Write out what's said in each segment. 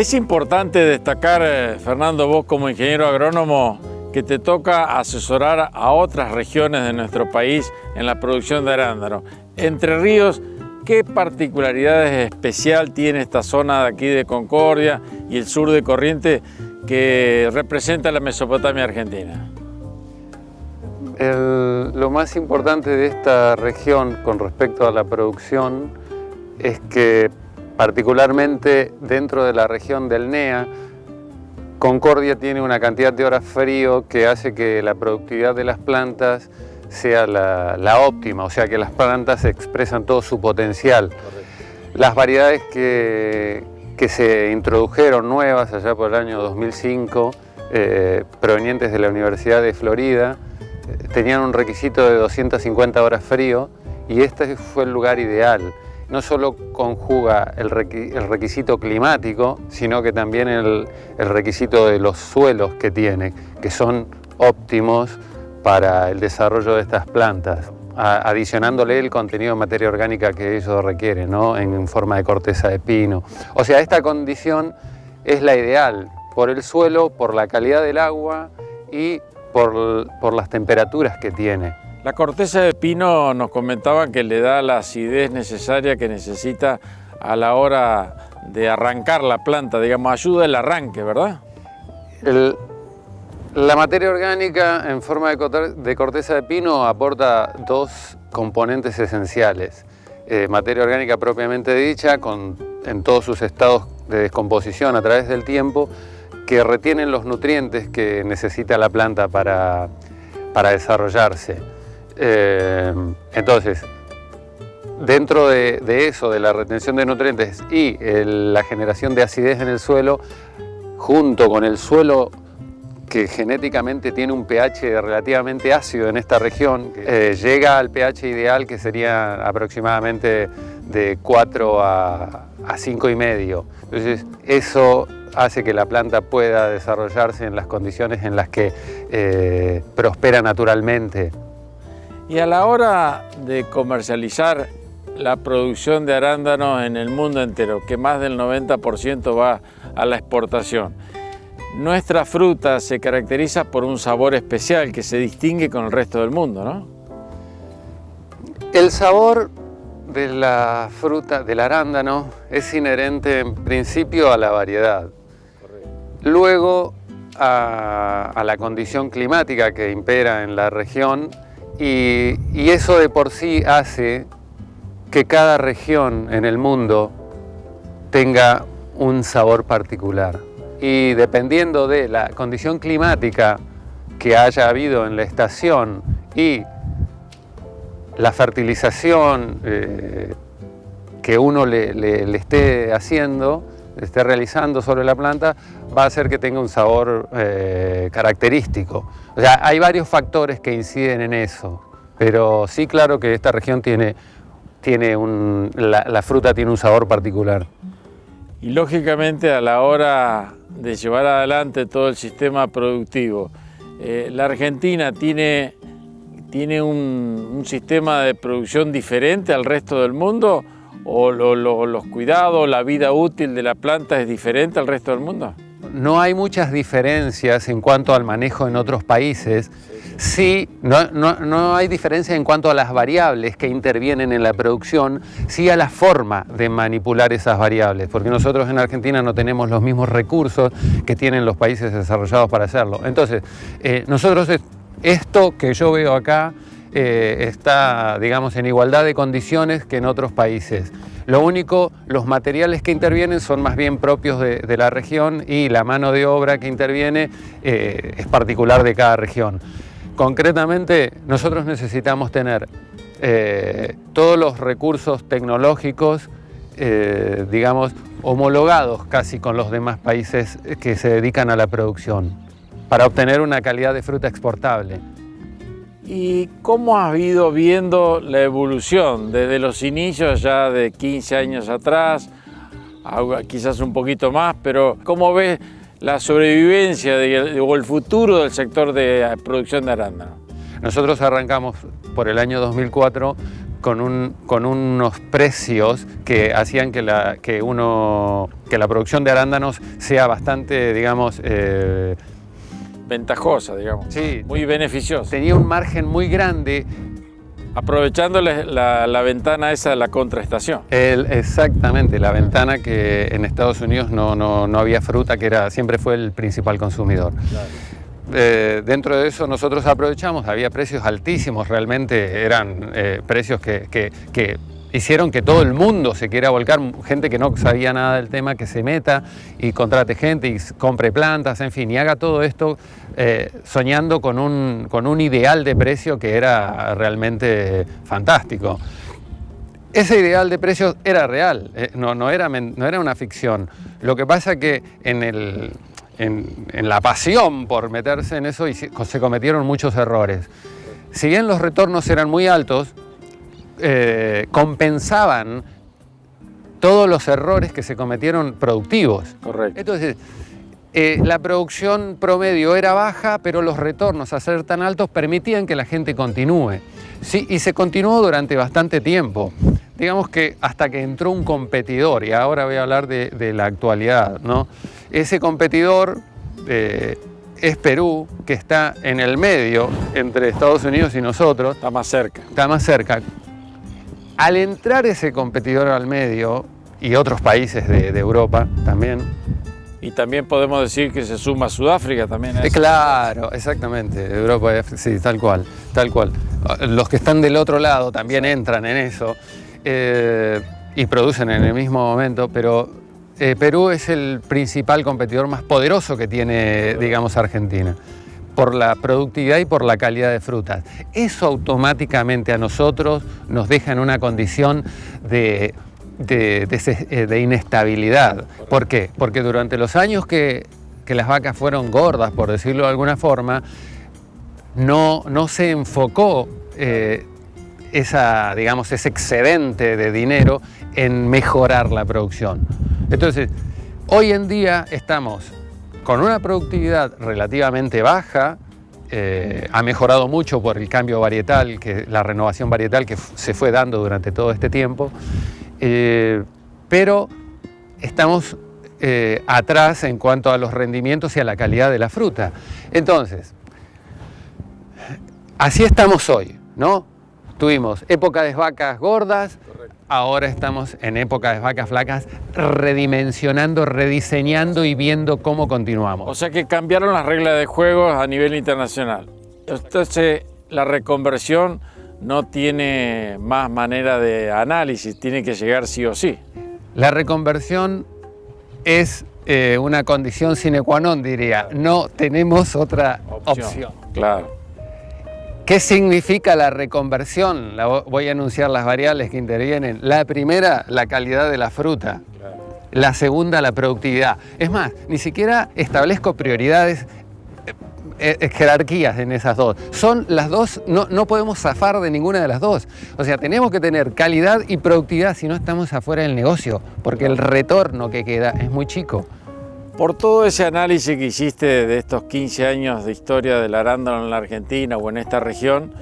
Es importante destacar, Fernando, vos como ingeniero agrónomo, que te toca asesorar a otras regiones de nuestro país en la producción de arándano. Entre Ríos, ¿qué particularidades especial tiene esta zona de aquí de Concordia y el sur de Corrientes que representa la Mesopotamia argentina? Lo más importante de esta región con respecto a la producción es que particularmente dentro de la región del NEA, Concordia tiene una cantidad de horas frío que hace que la productividad de las plantas sea la óptima, o sea que las plantas expresan todo su potencial. Correcto. Las variedades que se introdujeron nuevas allá por el año 2005, provenientes de la Universidad de Florida, tenían un requisito de 250 horas frío y este fue el lugar ideal. No solo conjuga el requisito climático, sino que también el requisito de los suelos que tiene, que son óptimos para el desarrollo de estas plantas, adicionándole el contenido de materia orgánica que ellos requieren, ¿no? En forma de corteza de pino. O sea, esta condición es la ideal por el suelo, por la calidad del agua y por las temperaturas que tiene. La corteza de pino nos comentaban que le da la acidez necesaria que necesita a la hora de arrancar la planta, digamos, ayuda el arranque, ¿verdad? La materia orgánica en forma de corteza de pino aporta dos componentes esenciales. Materia orgánica propiamente dicha, en todos sus estados de descomposición a través del tiempo, que retienen los nutrientes que necesita la planta para desarrollarse. Entonces, dentro de eso, de la retención de nutrientes y la generación de acidez en el suelo, junto con el suelo que genéticamente tiene un pH relativamente ácido en esta región, llega al pH ideal, que sería aproximadamente de 4 a 5,5. Entonces, eso hace que la planta pueda desarrollarse en las condiciones en las que prospera naturalmente. Y a la hora de comercializar la producción de arándanos en el mundo entero, que más del 90% va a la exportación, nuestra fruta se caracteriza por un sabor especial que se distingue con el resto del mundo, ¿no? El sabor de la fruta, del arándano, es inherente en principio a la variedad. Correcto. Luego a la condición climática que impera en la región, y eso de por sí hace que cada región en el mundo tenga un sabor particular. Y dependiendo de la condición climática que haya habido en la estación y la fertilización que uno le esté haciendo, esté realizando sobre la planta, va a hacer que tenga un sabor característico. O sea, hay varios factores que inciden en eso, pero sí, claro que esta región la fruta tiene un sabor particular. Y lógicamente a la hora de llevar adelante todo el sistema productivo, la Argentina tiene un sistema de producción diferente al resto del mundo, o los cuidados, la vida útil de la planta es diferente al resto del mundo. No hay muchas diferencias en cuanto al manejo en otros países. Sí, no hay diferencia en cuanto a las variables que intervienen en la producción, sí a la forma de manipular esas variables, porque nosotros en Argentina no tenemos los mismos recursos que tienen los países desarrollados para hacerlo. Entonces, nosotros esto que yo veo acá está, digamos, en igualdad de condiciones que en otros países. Lo único, los materiales que intervienen son más bien propios de la región, y la mano de obra que interviene es particular de cada región. Concretamente, nosotros necesitamos tener todos los recursos tecnológicos, digamos, homologados casi con los demás países que se dedican a la producción, para obtener una calidad de fruta exportable. ¿Y cómo has ido viendo la evolución desde los inicios ya de 15 años atrás, quizás un poquito más, pero cómo ves la sobrevivencia o el futuro del sector de producción de arándano? Nosotros arrancamos por el año 2004 con unos precios que hacían que la producción de arándanos sea bastante, digamos, ventajosa, digamos. Sí, muy beneficiosa. Tenía un margen muy grande. Aprovechando la ventana esa de la contraestación. Exactamente, la ventana que en Estados Unidos no había fruta, que siempre fue el principal consumidor. Claro. Dentro de eso nosotros aprovechamos, había precios altísimos, realmente eran precios que hicieron que todo el mundo se quiera volcar, gente que no sabía nada del tema, que se meta y contrate gente y compre plantas, en fin, y haga todo esto soñando con un ideal de precio que era realmente fantástico. Ese ideal de precios era real, no era una ficción. Lo que pasa que en la pasión por meterse en eso se cometieron muchos errores. Si bien los retornos eran muy altos, compensaban todos los errores que se cometieron productivos. Correcto. Entonces, la producción promedio era baja, pero los retornos a ser tan altos permitían que la gente continúe. Sí, y se continuó durante bastante tiempo. Digamos que hasta que entró un competidor, y ahora voy a hablar de la actualidad, ¿no? Ese competidor es Perú, que está en el medio entre Estados Unidos y nosotros. Está más cerca. Está más cerca. Al entrar ese competidor al medio, y otros países de Europa también. Y también podemos decir que se suma Sudáfrica también. Claro, exactamente, Europa, sí, tal cual. Los que están del otro lado también entran en eso y producen en el mismo momento, pero Perú es el principal competidor más poderoso que tiene, digamos, Argentina, por la productividad y por la calidad de frutas. Eso automáticamente a nosotros nos deja en una condición de inestabilidad. ¿Por qué? Porque durante los años que las vacas fueron gordas, por decirlo de alguna forma, no se enfocó ese excedente de dinero en mejorar la producción. Entonces, hoy en día estamos con una productividad relativamente baja, ha mejorado mucho por el cambio varietal, la renovación varietal que se fue dando durante todo este tiempo, pero estamos atrás en cuanto a los rendimientos y a la calidad de la fruta. Entonces, así estamos hoy, ¿no? Tuvimos época de vacas gordas, correcto. Ahora estamos en época de vacas flacas, redimensionando, rediseñando y viendo cómo continuamos. O sea que cambiaron las reglas de juego a nivel internacional. Entonces, la reconversión no tiene más manera de análisis, tiene que llegar sí o sí. La reconversión es una condición sine qua non, diría. No tenemos otra opción. Claro. ¿Qué significa la reconversión? Voy a anunciar las variables que intervienen. La primera, la calidad de la fruta. Claro. La segunda, la productividad. Es más, ni siquiera establezco prioridades, jerarquías en esas dos. Son las dos, no podemos zafar de ninguna de las dos. O sea, tenemos que tener calidad y productividad, si no estamos afuera del negocio, porque el retorno que queda es muy chico. Por todo ese análisis que hiciste de estos 15 años de historia del arándano en la Argentina o en esta región,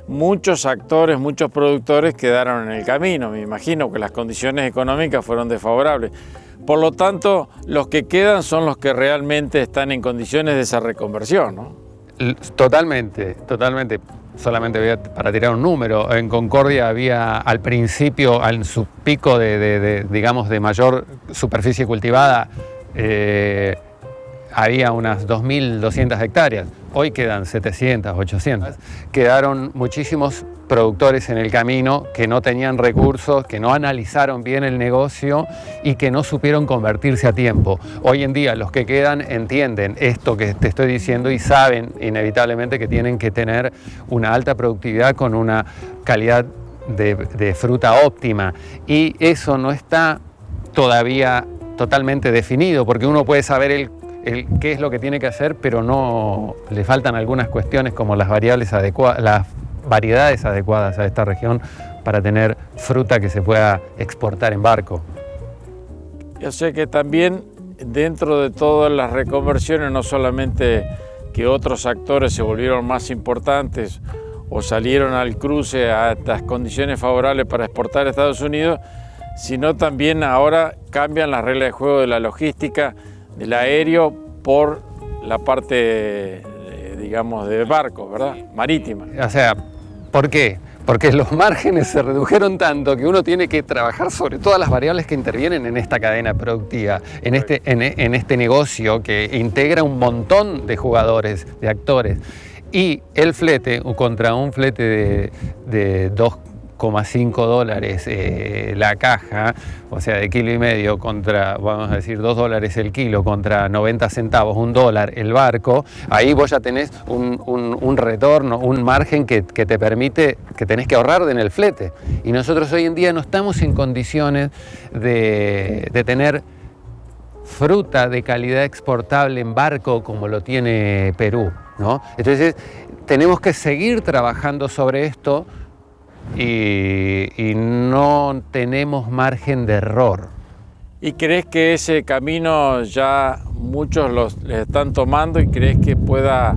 muchos actores, muchos productores quedaron en el camino. Me imagino que las condiciones económicas fueron desfavorables. Por lo tanto, los que quedan son los que realmente están en condiciones de esa reconversión, ¿no? Totalmente. Solamente para tirar un número, en Concordia había al principio, en su pico digamos, de mayor superficie cultivada, había unas 2.200 hectáreas. Hoy quedan 700, 800. Quedaron muchísimos productores en el camino que no tenían recursos, que no analizaron bien el negocio y que no supieron convertirse a tiempo. Hoy en día los que quedan entienden esto que te estoy diciendo y saben inevitablemente que tienen que tener una alta productividad con una calidad de fruta óptima. Y eso no está todavía totalmente definido, porque uno puede saber qué es lo que tiene que hacer, pero no le faltan algunas cuestiones como las variables adecuadas, las variedades adecuadas a esta región para tener fruta que se pueda exportar en barco. Yo sé que también dentro de todas las reconversiones, no solamente que otros actores se volvieron más importantes o salieron al cruce a estas condiciones favorables para exportar a Estados Unidos, sino también ahora cambian las reglas de juego de la logística del aéreo por la parte, digamos, de barco, ¿verdad? Marítima. O sea, ¿por qué? Porque los márgenes se redujeron tanto que uno tiene que trabajar sobre todas las variables que intervienen en esta cadena productiva, en este negocio que integra un montón de jugadores, de actores. Y el flete, contra un flete de 2,5 dólares la caja, o sea, de kilo y medio, contra, vamos a decir, 2 dólares el kilo, contra 90 centavos, $1 el barco, ahí vos ya tenés un retorno, un margen que te permite, que tenés que ahorrar en el flete. Y nosotros hoy en día no estamos en condiciones de tener fruta de calidad exportable en barco como lo tiene Perú, ¿no? Entonces tenemos que seguir trabajando sobre esto y no tenemos margen de error. ¿Y crees que ese camino ya muchos les están tomando y crees que pueda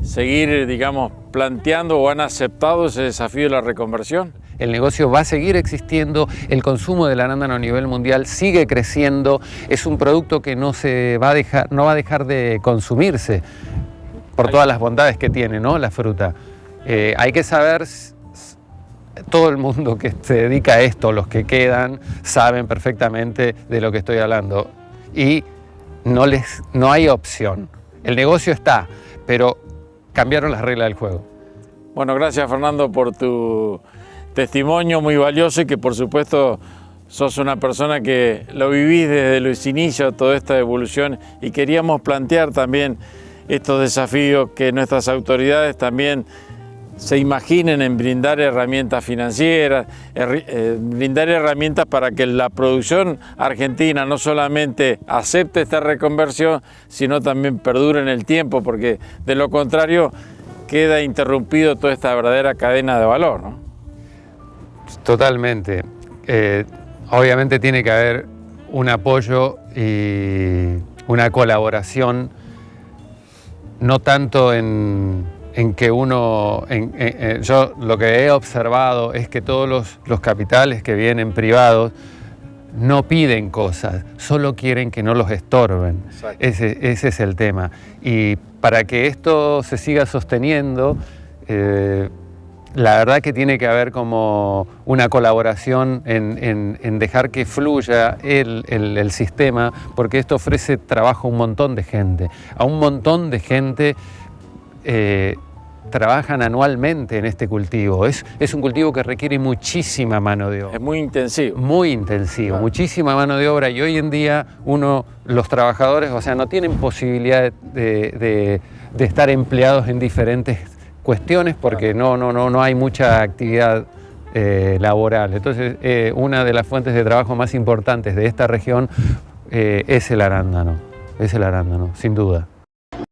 seguir, digamos, planteando o han aceptado ese desafío de la reconversión? El negocio va a seguir existiendo, el consumo del arándano a nivel mundial sigue creciendo, es un producto que no va a dejar de consumirse por todas las bondades que tiene, ¿no?, la fruta. Hay que saber, todo el mundo que se dedica a esto, los que quedan, saben perfectamente de lo que estoy hablando y no hay opción. El negocio está, pero cambiaron las reglas del juego. Bueno, gracias Fernando por tu testimonio muy valioso y que por supuesto sos una persona que lo vivís desde los inicios, toda esta evolución, y queríamos plantear también estos desafíos que nuestras autoridades también se imaginen en brindar herramientas financieras, brindar herramientas para que la producción argentina no solamente acepte esta reconversión, sino también perdure en el tiempo, porque de lo contrario queda interrumpido toda esta verdadera cadena de valor, ¿no? Totalmente. Obviamente tiene que haber un apoyo y una colaboración, no tanto en que yo lo que he observado es que todos los capitales que vienen privados no piden cosas, solo quieren que no los estorben. Ese es el tema. Y para que esto se siga sosteniendo, la verdad que tiene que haber como una colaboración en dejar que fluya el sistema, porque esto ofrece trabajo a un montón de gente. A un montón de gente trabajan anualmente en este cultivo. Es un cultivo que requiere muchísima mano de obra. Es muy intensivo. Muy intensivo, muchísima mano de obra, y hoy en día los trabajadores, o sea, no tienen posibilidad de estar empleados en diferentes cuestiones porque no hay mucha actividad laboral. Entonces, una de las fuentes de trabajo más importantes de esta región es el arándano, sin duda.